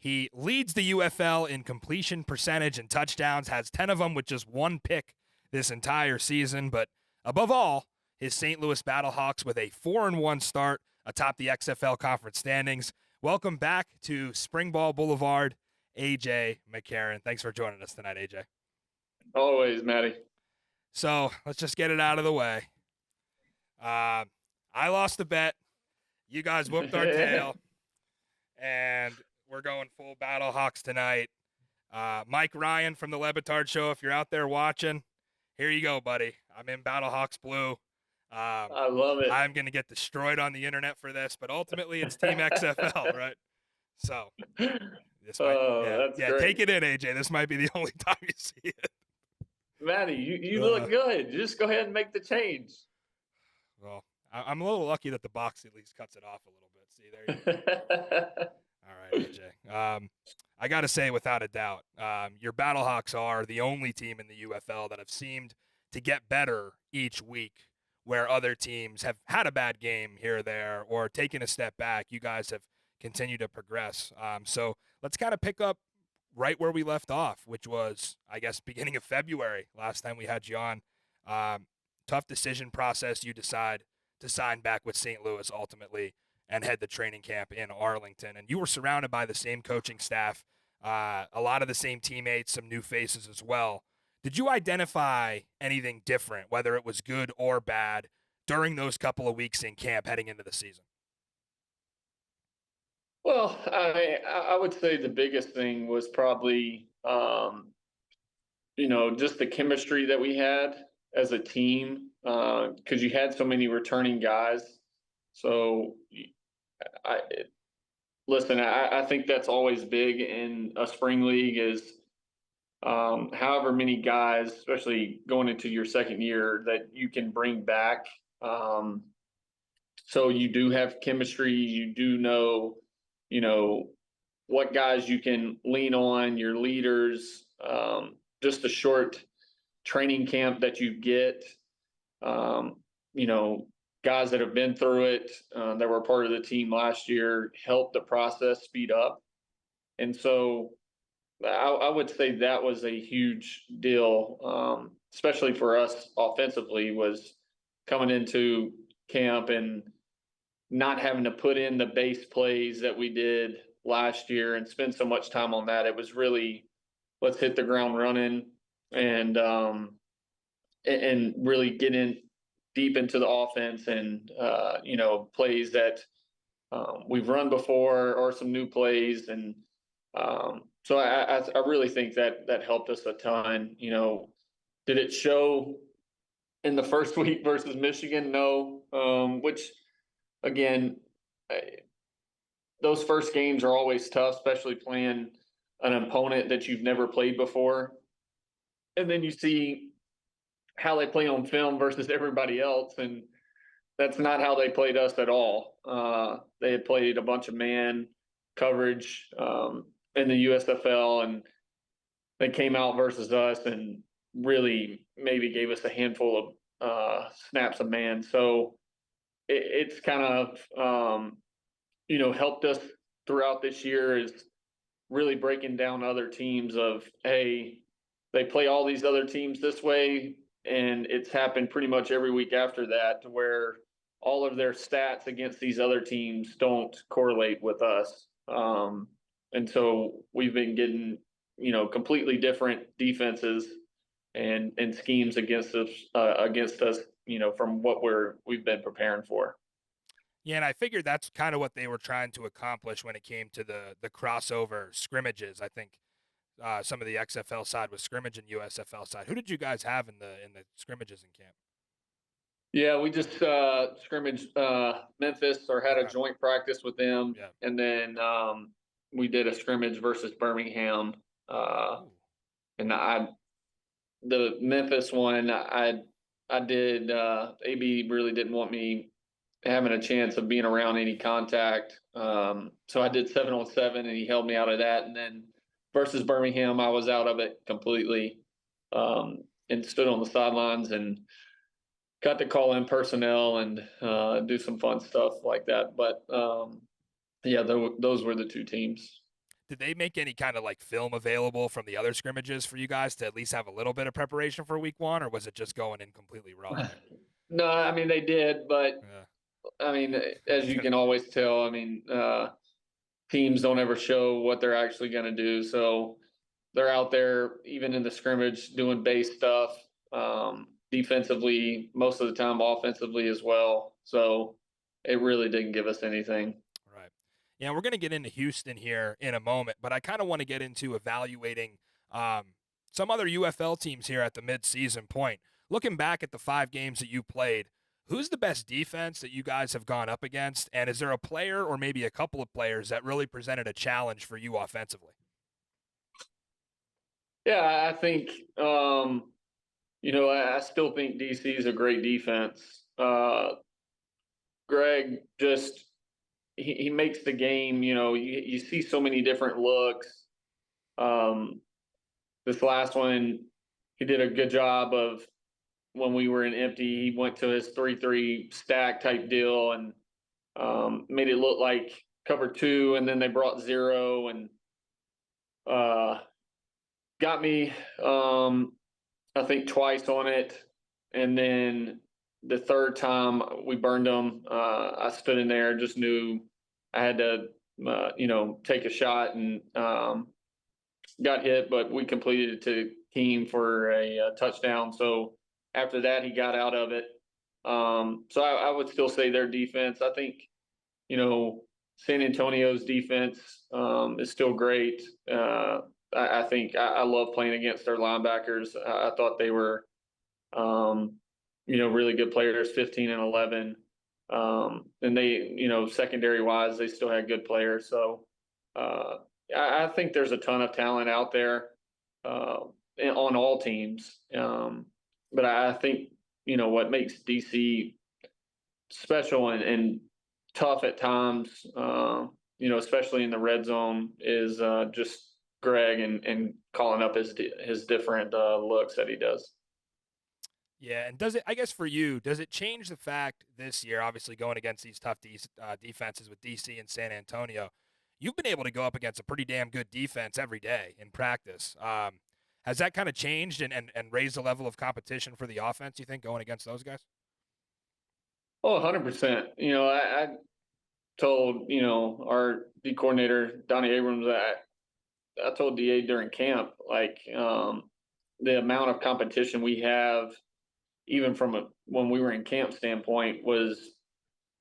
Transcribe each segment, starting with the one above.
He leads the UFL in completion percentage and touchdowns, has 10 of them with just one pick this entire season. But above all, his St. Louis Battlehawks with a 4-1 start atop the XFL conference standings. Welcome back to Springball Boulevard, AJ McCarron. Thanks for joining us tonight, AJ. Always, Matty. So let's just get it out of the way. I lost the bet. You guys whooped our tail. And we're going full Battlehawks tonight. Mike Ryan from the Lebitard Show, if you're out there watching, here you go, buddy. I'm in Battlehawks blue. I love it. I'm going to get destroyed on the internet for this, but ultimately it's Team XFL, right? So, this might, that's great. Take it in, AJ. This might be the only time you see it. Matty, you look good. Just go ahead and make the change. Well, I'm a little lucky that the box at least cuts it off a little bit. See, there you go. All right, AJ. I got to say, without a doubt, your Battlehawks are the only team in the UFL that have seemed to get better each week, where other teams have had a bad game here or there or taken a step back. You guys have continued to progress. So let's kind of pick up right where we left off, which was, I guess, beginning of February, last time we had you on. Tough decision process. You decide to sign back with St. Louis ultimately and head to training camp in Arlington. And you were surrounded by the same coaching staff, a lot of the same teammates, some new faces as well. Did you identify anything different, whether it was good or bad, during those couple of weeks in camp heading into the season? Well, I would say the biggest thing was probably, just the chemistry that we had as a team, because you had so many returning guys. So, I think that's always big in a spring league is however many guys, especially going into your second year, that you can bring back. So you do have chemistry. You do know, what guys you can lean on, your leaders, just a short training camp that you get, guys that have been through it, that were part of the team last year, help the process speed up. And so I would say that was a huge deal, especially for us offensively, was coming into camp and not having to put in the base plays that we did last year and spend so much time on that. It was really, let's hit the ground running and really get in deep into the offense and, plays that we've run before or some new plays. And so I really think that helped us a ton. Did it show in the first week versus Michigan? No, which, again, those first games are always tough, especially playing an opponent that you've never played before. And then you see how they play on film versus everybody else, and that's not how they played us at all. They had played a bunch of man coverage in the USFL, and they came out versus us and really maybe gave us a handful of snaps of man. So it's kind of, helped us throughout this year is really breaking down other teams of, hey, they play all these other teams this way. And it's happened pretty much every week after that, to where all of their stats against these other teams don't correlate with us. And so we've been getting, completely different defenses and schemes against us, from what we've been preparing for. Yeah, and I figured that's kind of what they were trying to accomplish when it came to the crossover scrimmages. I think some of the XFL side was scrimmage and USFL side. Who did you guys have in the scrimmages in camp? Yeah, we just scrimmaged Memphis, or had a joint practice with them, and then we did a scrimmage versus Birmingham. And the Memphis one, I did. AB really didn't want me having a chance of being around any contact, so I did 7-on-7, and he held me out of that. And then versus Birmingham, I was out of it completely, and stood on the sidelines and got to call in personnel and do some fun stuff like that. But those were the two teams. did they make any kind of like film available from the other scrimmages for you guys to at least have a little bit of preparation for week 1, or was it just going in completely raw there? No, I mean, they did, but Yeah. I mean, as you can always tell, I mean, teams don't ever show what they're actually going to do. So they're out there, even in the scrimmage, doing base stuff, defensively, most of the time, offensively as well. So it really didn't give us anything. Right. Yeah, we're going to get into Houston here in a moment, but I kind of want to get into evaluating some other UFL teams here at the midseason point. Looking back at the 5 games that you played, who's the best defense that you guys have gone up against? And is there a player or maybe a couple of players that really presented a challenge for you offensively? Yeah, I think, I still think DC is a great defense. Greg just, he makes the game, you see so many different looks. This last one, he did a good job of when we were in empty, he went to his 3-3 stack type deal and made it look like cover 2, and then they brought 0 and got me, I think, twice on it. And then the third time we burned them, I stood in there, just knew I had to, take a shot and got hit, but we completed it to Keem for a touchdown. So after that, he got out of it. So I would still say their defense. I think, San Antonio's defense is still great. I think I love playing against their linebackers. I thought they were, really good players, 15 and 11. And they, secondary wise, they still had good players. So I think there's a ton of talent out there on all teams. But I think, what makes DC special and tough at times, especially in the red zone, is just Greg and calling up his different looks that he does. Yeah, and does it, I guess for you, does it change the fact this year, obviously going against these tough defenses with DC and San Antonio, you've been able to go up against a pretty damn good defense every day in practice. Has that kind of changed and raised the level of competition for the offense, you think, going against those guys? Oh, 100%. I told, our D coordinator, Donnie Abrams, that I told DA during camp, like, the amount of competition we have, even from when we were in camp standpoint, was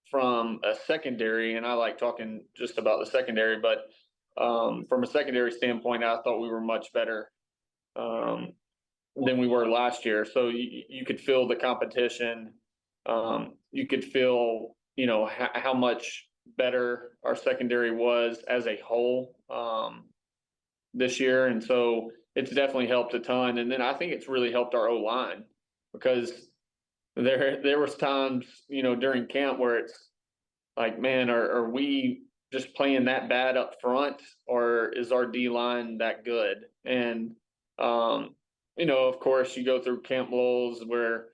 from a secondary. And I like talking just about the secondary, but from a secondary standpoint, I thought we were much better than we were last year. So you could feel the competition. You could feel, how much better our secondary was as a whole this year. And so it's definitely helped a ton. And then I think it's really helped our O-line, because there was times, during camp where it's like, man, are we just playing that bad up front, or is our D-line that good? And, of course, you go through camp lulls where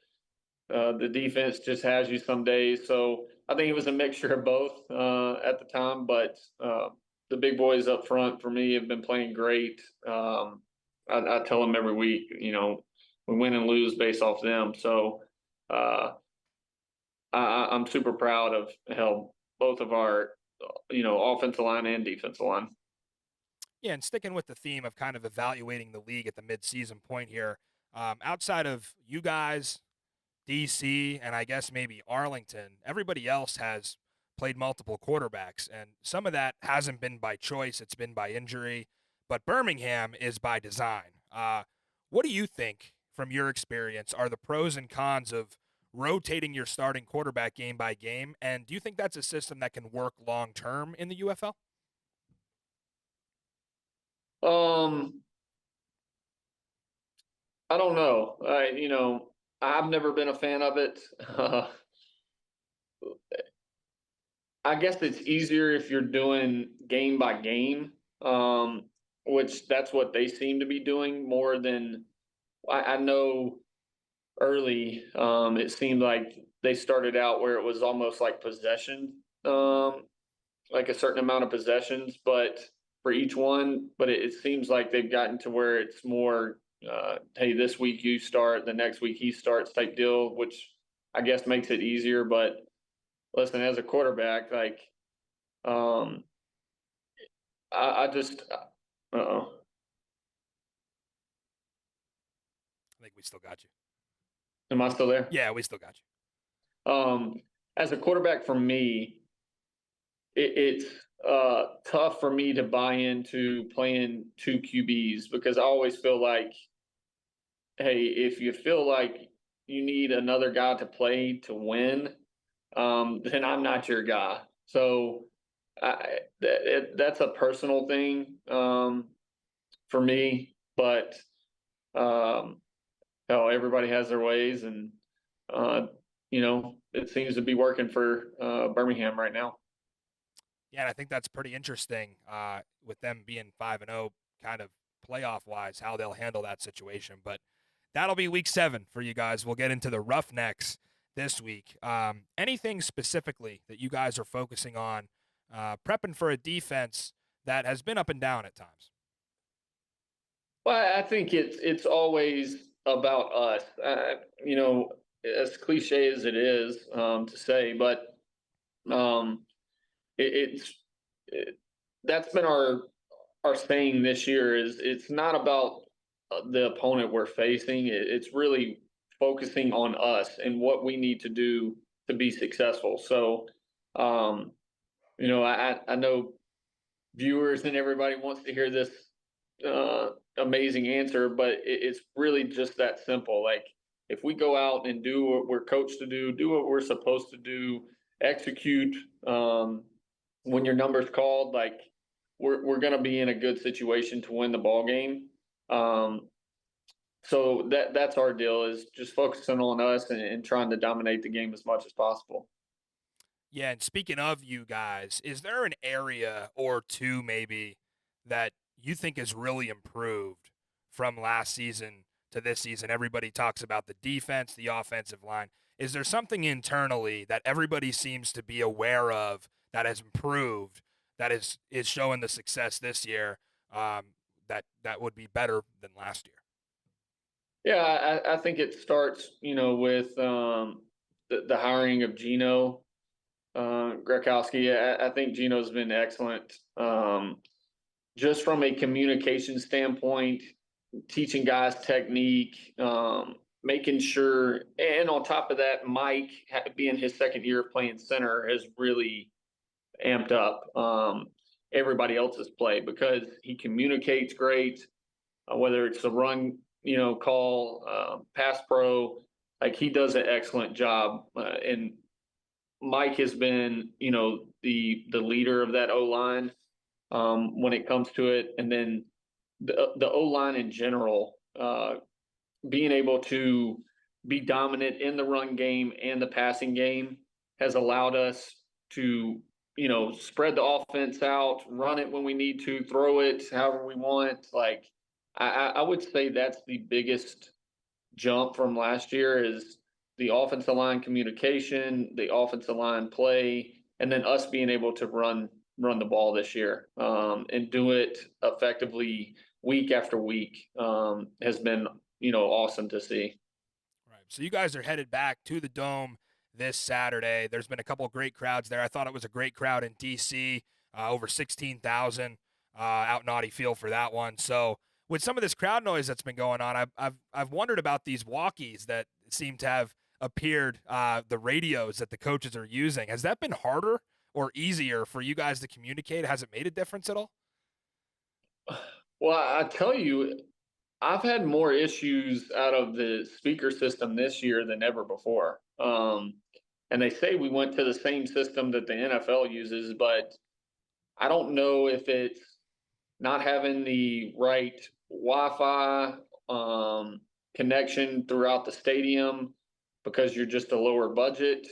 the defense just has you some days. So I think it was a mixture of both at the time. But the big boys up front for me have been playing great. I tell them every week, we win and lose based off them. So I'm super proud of how both of our, offensive line and defensive line. Yeah, and sticking with the theme of kind of evaluating the league at the midseason point here, outside of you guys, DC, and I guess maybe Arlington, everybody else has played multiple quarterbacks, and some of that hasn't been by choice, it's been by injury, but Birmingham is by design. What do you think, from your experience, are the pros and cons of rotating your starting quarterback game by game, and do you think that's a system that can work long term in the UFL? I don't know. I've never been a fan of it. I guess it's easier if you're doing game by game, which that's what they seem to be doing more than I know early. It seemed like they started out where it was almost like possession, like a certain amount of possessions. But for each one, but it seems like they've gotten to where it's more, hey, this week you start, the next week he starts type deal, which I guess makes it easier. But listen, as a quarterback, like, I just, uh-oh. I think we still got you. Am I still there? Yeah, we still got you. As a quarterback for me, it's tough for me to buy into playing two QBs because I always feel like, hey, if you feel like you need another guy to play to win, then I'm not your guy. So that's a personal thing for me, but everybody has their ways, and it seems to be working for Birmingham right now. Yeah, and I think that's pretty interesting with them being 5-0, kind of playoff wise, how they'll handle that situation. But that'll be week 7 for you guys. We'll get into the Roughnecks this week. Anything specifically that you guys are focusing on, prepping for a defense that has been up and down at times? Well, I think it's always about us. As cliche as it is to say, but um, that's been our saying this year is it's not about the opponent we're facing. It's really focusing on us and what we need to do to be successful. So, I know viewers and everybody wants to hear this amazing answer, but it's really just that simple. Like, if we go out and do what we're coached to do what we're supposed to do, execute when your number's called, like we're going to be in a good situation to win the ball game. So that's our deal, is just focusing on us and trying to dominate the game as much as possible. Yeah, and speaking of you guys, is there an area or two maybe that you think has really improved from last season to this season? Everybody talks about the defense, the offensive line. Is there something internally that everybody seems to be aware of that has improved, that is showing the success this year, that would be better than last year? Yeah, I think it starts, with the hiring of Gino Grakowski. I think Gino's been excellent, just from a communication standpoint, teaching guys technique, making sure, and on top of that, Mike, being his second year of playing center, has really amped up everybody else's play because he communicates great, whether it's the run, call, pass pro, like he does an excellent job. And Mike has been, the leader of that O line when it comes to it, and then the O line in general, being able to be dominant in the run game and the passing game has allowed us to, spread the offense out, run it when we need to, throw it however we want. Like, I would say that's the biggest jump from last year is the offensive line communication, the offensive line play, and then us being able to run the ball this year and do it effectively week after week has been, awesome to see. Right. So you guys are headed back to the Dome this Saturday. There's been a couple of great crowds there. I thought it was a great crowd in D.C., over 16,000 out in Audi Field for that one. So with some of this crowd noise that's been going on, I've wondered about these walkies that seem to have appeared, the radios that the coaches are using. Has that been harder or easier for you guys to communicate? Has it made a difference at all? Well, I tell you, I've had more issues out of the speaker system this year than ever before. And they say we went to the same system that the NFL uses, but I don't know if it's not having the right Wi-Fi connection throughout the stadium because you're just a lower budget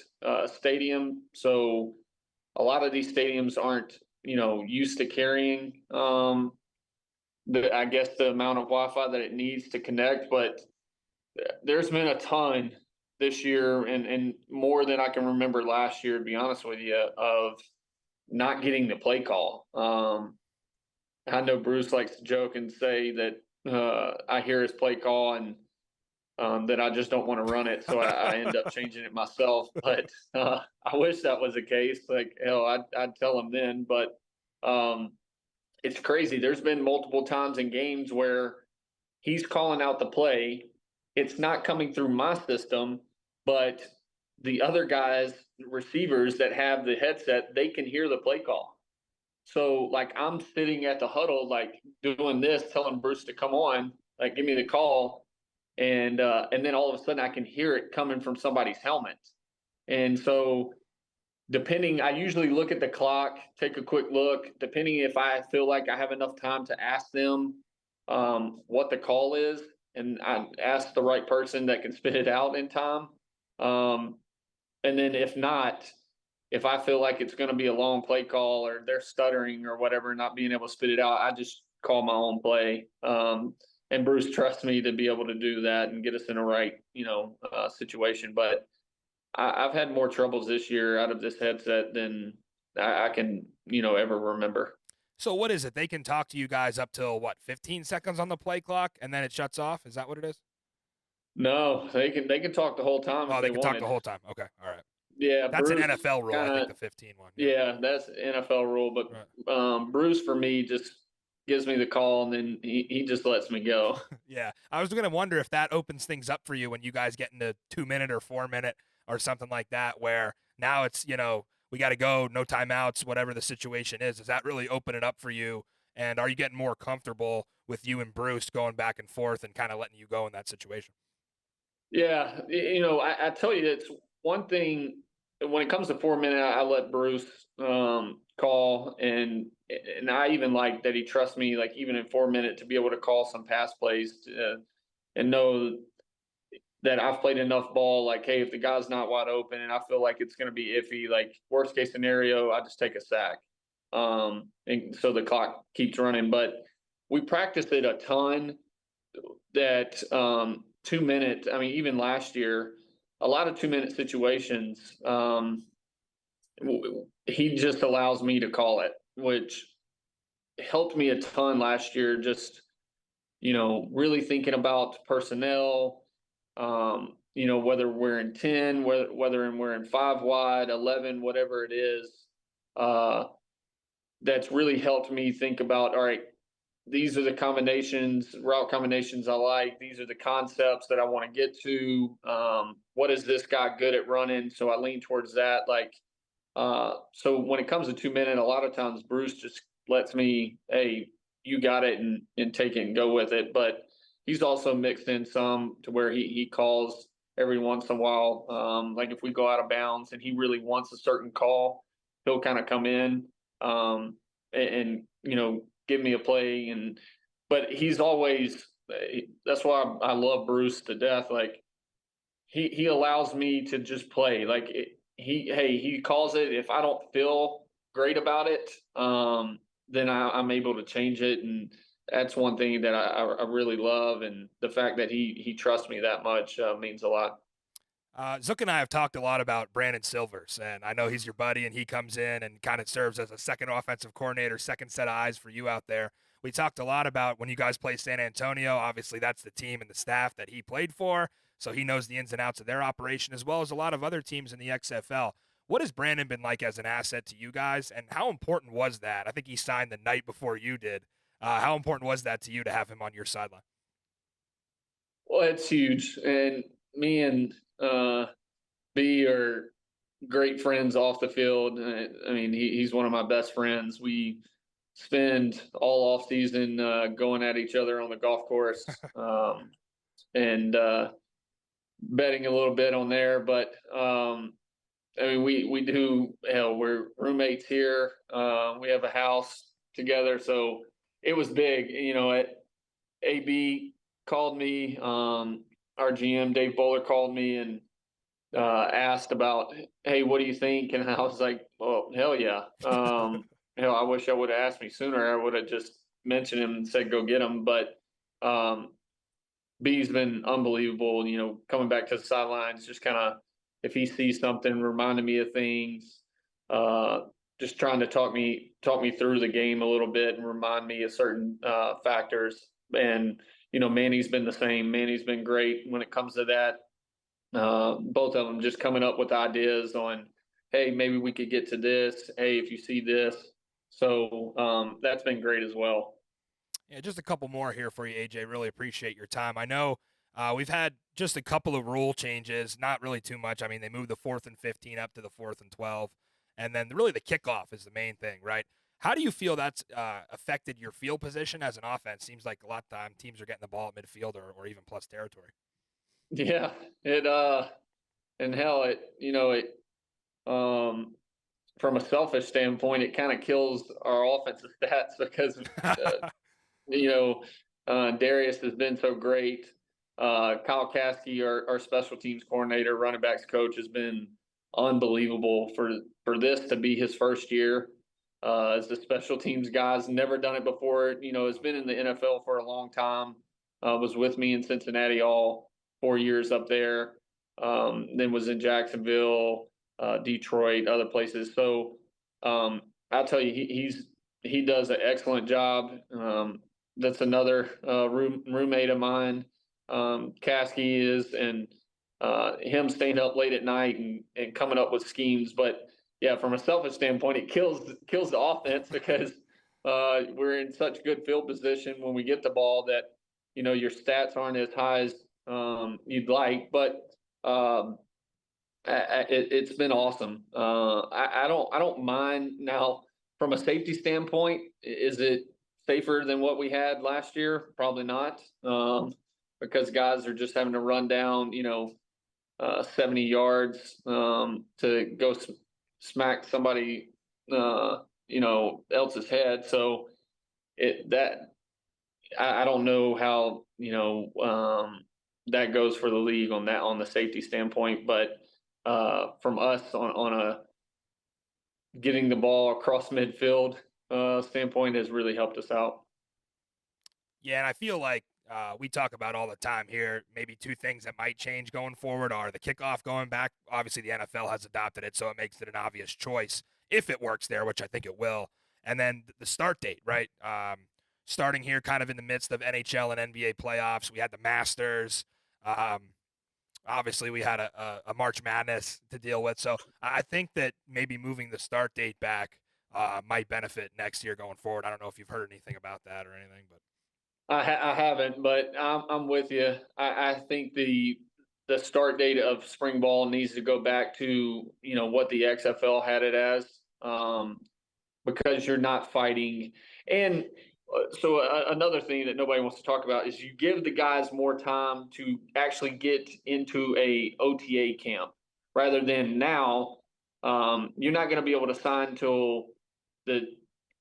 stadium. So a lot of these stadiums aren't, used to carrying I guess the amount of Wi-Fi that it needs to connect. But there's been a ton this year and more than I can remember last year, to be honest with you, of not getting the play call. I know Bruce likes to joke and say that I hear his play call and that I just don't want to run it, so I end up changing it myself. But I wish that was the case. Like hell, I'd tell him then. But um, it's crazy. There's been multiple times in games where he's calling out the play. It's not coming through my system, but the other guys, receivers that have the headset, they can hear the play call. So like I'm sitting at the huddle, like doing this, telling Bruce to come on, like give me the call, and then all of a sudden I can hear it coming from somebody's helmet. And so depending, I usually look at the clock, take a quick look, depending if I feel like I have enough time to ask them what the call is, and I ask the right person that can spit it out in time. Um, and then if not, if I feel like it's going to be a long play call or they're stuttering or whatever, not being able to spit it out, I just call my own play. And Bruce trusts me to be able to do that and get us in a right, situation. But I've had more troubles this year out of this headset than I can, ever remember. So what is it? They can talk to you guys up till what, 15 seconds on the play clock, and then it shuts off? Is that what it is? No, they can talk the whole time Oh, if they they can talk the wanted. whole time. Okay, all right. Yeah, That's an Bruce NFL rule, I kind think, of. the 15 one. Yeah. Yeah, that's NFL rule, Right. but Bruce for me just gives me the call and then he just lets me go. Yeah, I was gonna wonder if that opens things up for you when you guys get into 2 minute or 4 minute or something like that, where now it's we got to go, no timeouts, whatever the situation is. Does that really open it up for you? And are you getting more comfortable with you and Bruce going back and forth and kind of letting you go in that situation? Yeah, I tell you, it's one thing when it comes to 4 minute, I let Bruce call, and I even like that he trusts me, like even in 4 minute, to be able to call some pass plays and know that I've played enough ball. Like, hey, if the guy's not wide open and I feel like it's going to be iffy, like worst case scenario, I just take a sack, and so the clock keeps running. But we practiced it a ton. That 2 minute. I mean, even last year, a lot of 2 minute situations. He just allows me to call it, which helped me a ton last year. Just really thinking about personnel. Whether we're in 10, whether we're in 5 wide, 11, whatever it is. That's really helped me think about. All right, these are the route combinations I like. These are the concepts that I want to get to. What is this guy good at running? So I lean towards that. So when it comes to 2 minute, a lot of times Bruce just lets me, hey, you got it, and take it and go with it. But he's also mixed in some to where he calls every once in a while. Like if we go out of bounds and he really wants a certain call, he'll kind of come in and give me a play. But he's always. That's why I love Bruce to death. Like he allows me to just play. Like he calls it. If I don't feel great about it, then I'm able to change it, and that's one thing that I really love. And the fact that he trusts me that much means a lot. Zook and I have talked a lot about Brandon Silvers, and I know he's your buddy, and he comes in and kind of serves as a second offensive coordinator, second set of eyes for you out there. We talked a lot about when you guys play San Antonio. Obviously, that's the team and the staff that he played for, so he knows the ins and outs of their operation as well as a lot of other teams in the XFL. What has Brandon been like as an asset to you guys, and how important was that? I think he signed the night before you did. How important was that to you to have him on your sideline? Well, it's huge, and me and B are great friends off the field. I mean, he's one of my best friends. We spend all off season going at each other on the golf course, and betting a little bit on there. But I mean, we do. Hell, we're roommates here. We have a house together, so it was big. AB called me. Our GM Dave Bowler called me and asked about, hey, what do you think? And I was like, well, hell yeah. I wish I would have asked me sooner. I would have just mentioned him and said, go get him. But B's been unbelievable, coming back to the sidelines, just kind of, if he sees something, reminding me of things. just trying to talk me through the game a little bit and remind me of certain factors. And Manny's been the same. Manny's been great when it comes to that. Both of them just coming up with ideas on, hey, maybe we could get to this. Hey, if you see this. So that's been great as well. Yeah, just a couple more here for you, AJ. Really appreciate your time. I know we've had just a couple of rule changes, not really too much. I mean, they moved the 4th and 15 up to the 4th and 12, and then really the kickoff is the main thing, right? How do you feel that's affected your field position as an offense? Seems like a lot of time teams are getting the ball at midfield or even plus territory. Yeah, it and hell, it from a selfish standpoint, it kind of kills our offensive stats because you know, Darius has been so great. Kyle Caskey, our special teams coordinator, running backs coach, has been unbelievable for this to be his first year as the special teams guys. Never done it before. Has been in the NFL for a long time. Was with me in Cincinnati all 4 years up there. Then was in Jacksonville, Detroit, other places. So I'll tell you, he does an excellent job. That's another roommate of mine. Caskey is, and him staying up late at night and coming up with schemes. But yeah, from a selfish standpoint, it kills the offense because we're in such good field position when we get the ball that your stats aren't as high as you'd like. But it's been awesome. I don't mind now from a safety standpoint. Is it safer than what we had last year? Probably not, because guys are just having to run down, 70 yards to go smack somebody, else's head. So I don't know how that goes for the league on the safety standpoint, but from us on a getting the ball across midfield standpoint has really helped us out. Yeah, and I feel like we talk about all the time here. Maybe two things that might change going forward are the kickoff going back. Obviously, the NFL has adopted it, so it makes it an obvious choice if it works there, which I think it will. And then the start date, right? Starting here kind of in the midst of NHL and NBA playoffs. We had the Masters. Obviously, we had a March Madness to deal with. So I think that maybe moving the start date back might benefit next year going forward. I don't know if you've heard anything about that or anything, but I haven't, but I'm with you. I think the start date of spring ball needs to go back to what the XFL had it as, because you're not fighting. And so another thing that nobody wants to talk about is you give the guys more time to actually get into a OTA camp rather than now. You're not going to be able to sign till the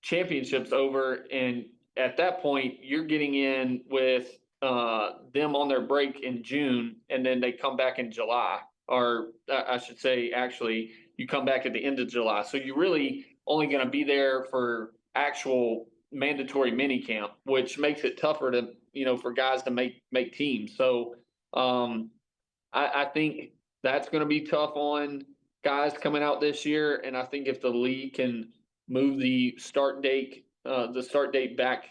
championship's over, and at that point, you're getting in with them on their break in June, and then they come back in July, or I should say, actually, you come back at the end of July. So you're really only going to be there for actual mandatory mini camp, which makes it tougher to for guys to make teams. So I think that's going to be tough on guys coming out this year, and I think if the league can move the start date back,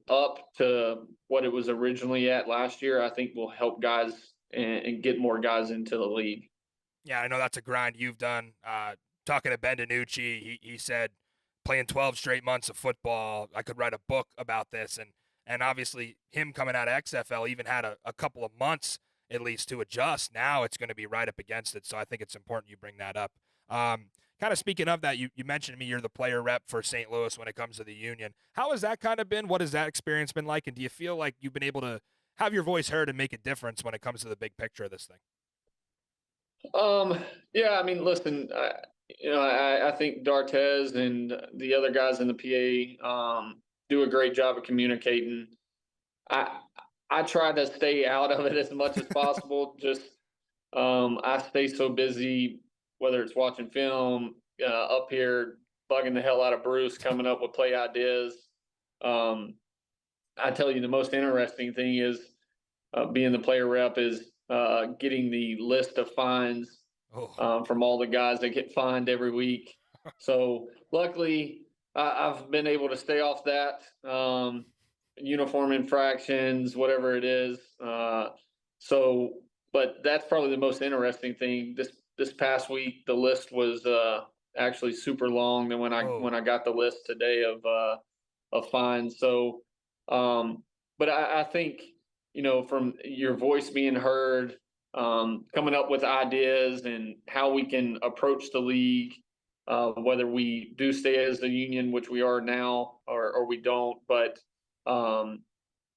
up to what it was originally at last year, I think will help guys and get more guys into the league. Yeah, I know that's a grind you've done. Talking to Ben DiNucci, he said playing 12 straight months of football, I could write a book about this. And obviously him coming out of XFL even had a couple of months at least to adjust. Now it's going to be right up against it. So I think it's important you bring that up. Kind of speaking of that, you mentioned to me you're the player rep for St. Louis when it comes to the Union. How has that kind of been? What has that experience been like? And do you feel like you've been able to have your voice heard and make a difference when it comes to the big picture of this thing? Yeah, I mean, listen, I think Dartez and the other guys in the PA do a great job of communicating. I try to stay out of it as much as possible. Just I stay so busy, whether it's watching film, up here bugging the hell out of Bruce, coming up with play ideas. I tell you, the most interesting thing is being the player rep is getting the list of fines from all the guys that get fined every week. So luckily, I've been able to stay off that. Uniform infractions, whatever it is. So, but that's probably the most interesting thing. This past week, the list was actually super long than Oh, when I got the list today of fines. So, but I think from your voice being heard, coming up with ideas and how we can approach the league, whether we do stay as a union, which we are now, or we don't, but um,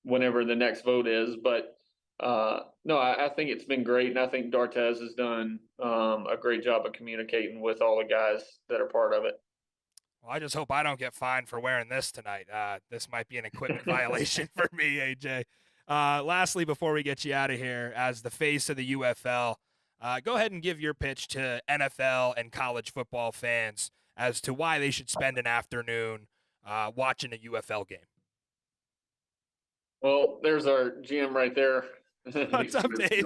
whenever the next vote is. But no, I think it's been great, and I think Dartez has done a great job of communicating with all the guys that are part of it. well, I just hope I don't get fined for wearing this tonight. This might be an equipment violation for me, AJ. Lastly, before we get you out of here, as the face of the UFL, go ahead and give your pitch to NFL and college football fans as to why they should spend an afternoon watching a UFL game. Well, there's our GM right there. What's up, Dave?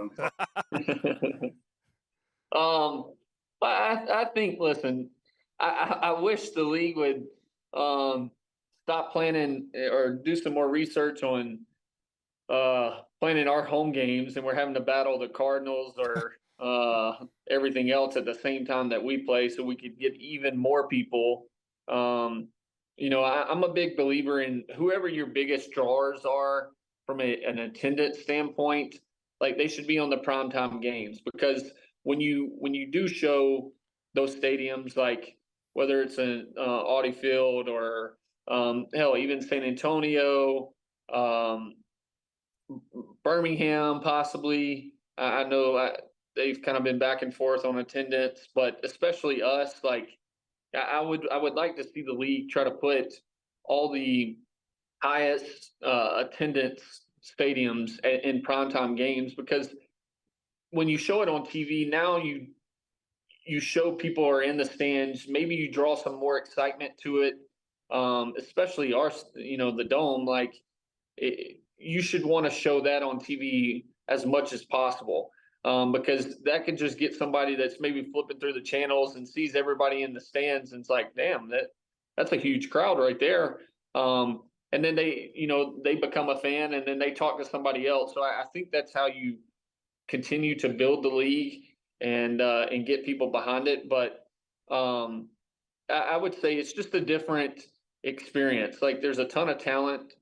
um, but I think, listen, I wish the league would stop planning or do some more research on planning our home games, and we're having to battle the Cardinals or everything else at the same time that we play, so we could get even more people. I'm a big believer in whoever your biggest drawers are from an attendance standpoint. Like, they should be on the primetime games, because when you do show those stadiums, like whether it's an Audi Field or hell, even San Antonio, um, Birmingham, possibly. I know they've kind of been back and forth on attendance, but especially us, like I would like to see the league try to put all the highest attendance stadiums in primetime games, because when you show it on TV now, you show people are in the stands. Maybe you draw some more excitement to it, especially the dome. Like, you should want to show that on TV as much as possible, because that could just get somebody that's maybe flipping through the channels and sees everybody in the stands, and it's like, damn, that's a huge crowd right there. And then they become a fan, and then they talk to somebody else. So I think that's how you continue to build the league and get people behind it. But I would say it's just a different experience. Like, there's a ton of talent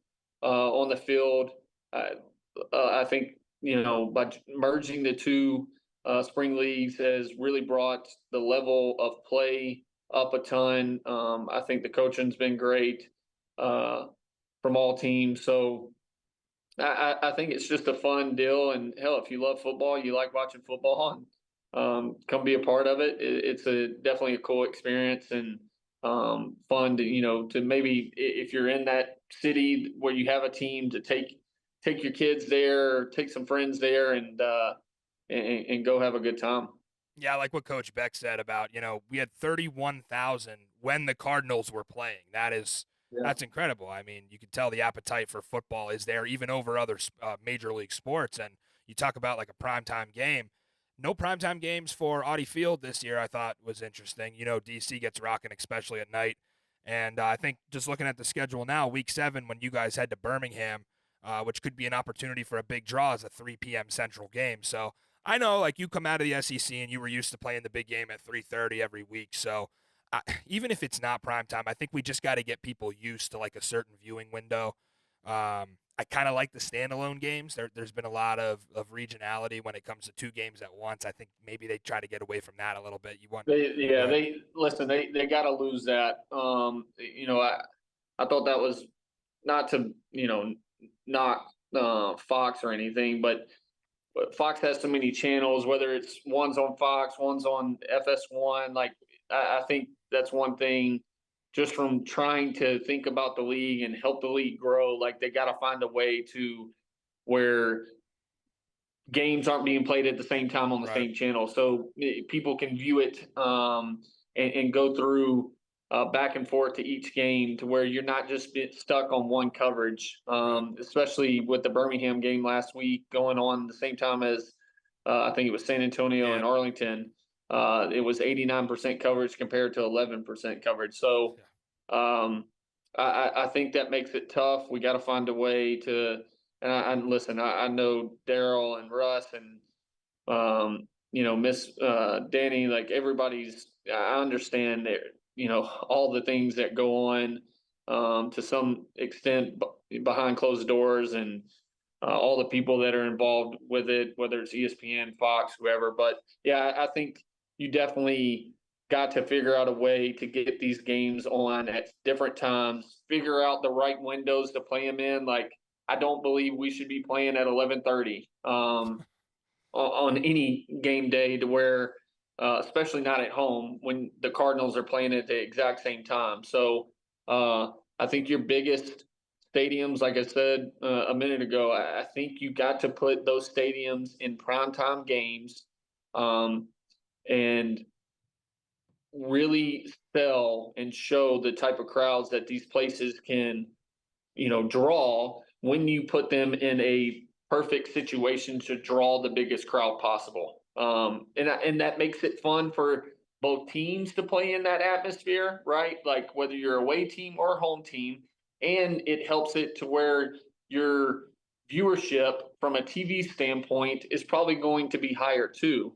on the field. I think by merging the two spring leagues has really brought the level of play up a ton. I think the coaching's been great from all teams. So I think it's just a fun deal. And hell, if you love football, you like watching football, and come be a part of it. It's definitely a cool experience, and fun to maybe, if you're in that city where you have a team, to take your kids there, take some friends there, and go have a good time. Yeah, like what Coach Beck said about, we had 31,000 when the Cardinals were playing. Yeah. That's incredible. I mean, you can tell the appetite for football is there even over other major league sports. And you talk about like a primetime game. No primetime games for Audi Field this year, I thought was interesting. DC gets rocking, especially at night. And I think just looking at the schedule now, week 7, when you guys head to Birmingham, which could be an opportunity for a big draw, is a 3 p.m. Central game. So I know, like, you come out of the SEC and you were used to playing the big game at 3:30 every week. So even if it's not prime time, I think we just got to get people used to like a certain viewing window. I kind of like the standalone games. There's been a lot of regionality when it comes to 2 games at once. I think maybe they try to get away from that a little bit. You want They listen. They got to lose that. I thought that was not to not Fox or anything, but Fox has so many channels. Whether it's one's on Fox, one's on FS1. Like, I think that's one thing. Just from trying to think about the league and help the league grow, like, they got to find a way to where games aren't being played at the same time on the same channel, so people can view it and go through back and forth to each game, to where you're not just stuck on one coverage, especially with the Birmingham game last week going on the same time as I think it was San Antonio and Arlington. It was 89% coverage compared to 11% coverage. So um, I think that makes it tough. We got to find a way to. And listen, I know Daryl and Russ and Miss Danny, like everybody's. I understand that all the things that go on to some extent behind closed doors and all the people that are involved with it, whether it's ESPN, Fox, whoever. But yeah, I think you definitely got to figure out a way to get these games on at different times, figure out the right windows to play them in. Like, I don't believe we should be playing at 11:30 on any game day to where, especially not at home when the Cardinals are playing at the exact same time. So I think your biggest stadiums, like I said a minute ago, I think you got to put those stadiums in primetime games and really sell and show the type of crowds that these places can, draw when you put them in a perfect situation to draw the biggest crowd possible. And that makes it fun for both teams to play in that atmosphere, right? Like whether you're away team or home team, and it helps it to where your viewership from a TV standpoint is probably going to be higher too,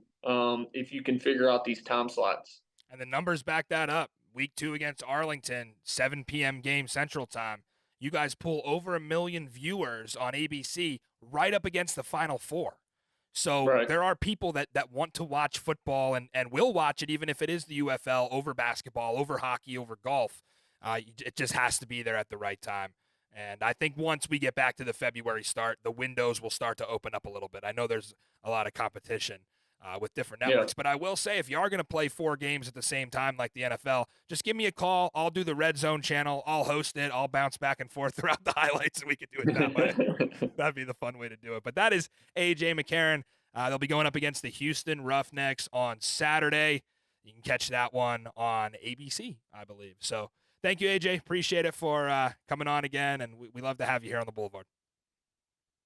if you can figure out these time slots. And the numbers back that up. Week 2 against Arlington, 7 p.m. game Central Time. You guys pull over 1 million viewers on ABC right up against the Final Four. So Right. there are people that want to watch football and will watch it even if it is the UFL over basketball, over hockey, over golf. It just has to be there at the right time. And I think once we get back to the February start, the windows will start to open up a little bit. I know there's a lot of competition with different networks. But I will say, if you are going to play 4 games at the same time like the NFL, just give me a call. I'll do the Red Zone channel. I'll host it. I'll bounce back and forth throughout the highlights, and we could do it that way. That'd be the fun way to do it. But that is A.J. McCarron. They'll be going up against the Houston Roughnecks on Saturday. You can catch that one on ABC, I believe. So thank you, A.J. Appreciate it for coming on again, and we love to have you here on the Boulevard.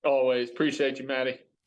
Always. Appreciate you, Maddie.